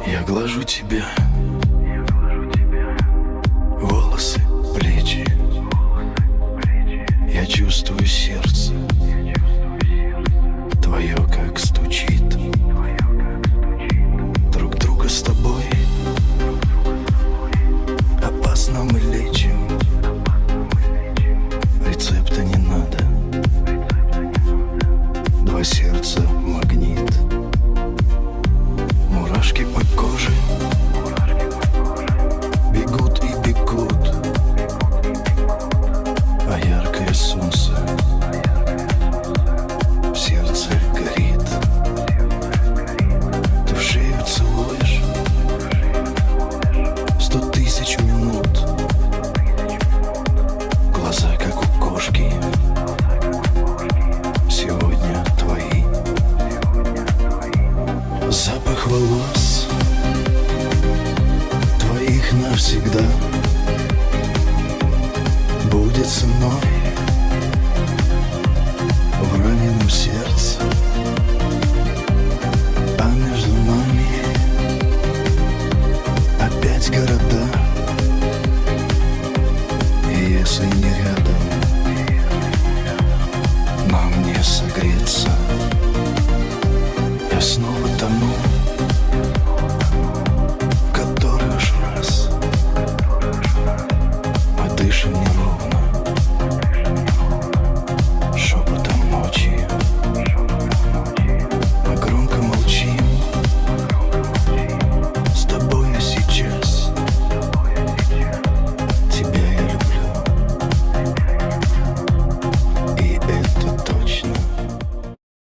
Я глажу тебя, волосы, плечи. Я чувствую сердце твое, как стучит. Друг друга с тобой опасно мы лечим. Рецепта не надо. Два сердца магнит. Мурашки по коже бегут и бегут, а яркое солнце в сердце горит. Ты в шею целуешь 100 000 минут. Глаза как у кошки сегодня твои. Запах волос твоих навсегда будет со мной в раненом сердце. А между нами опять города. И если не рядом, нам не согреться. Я снова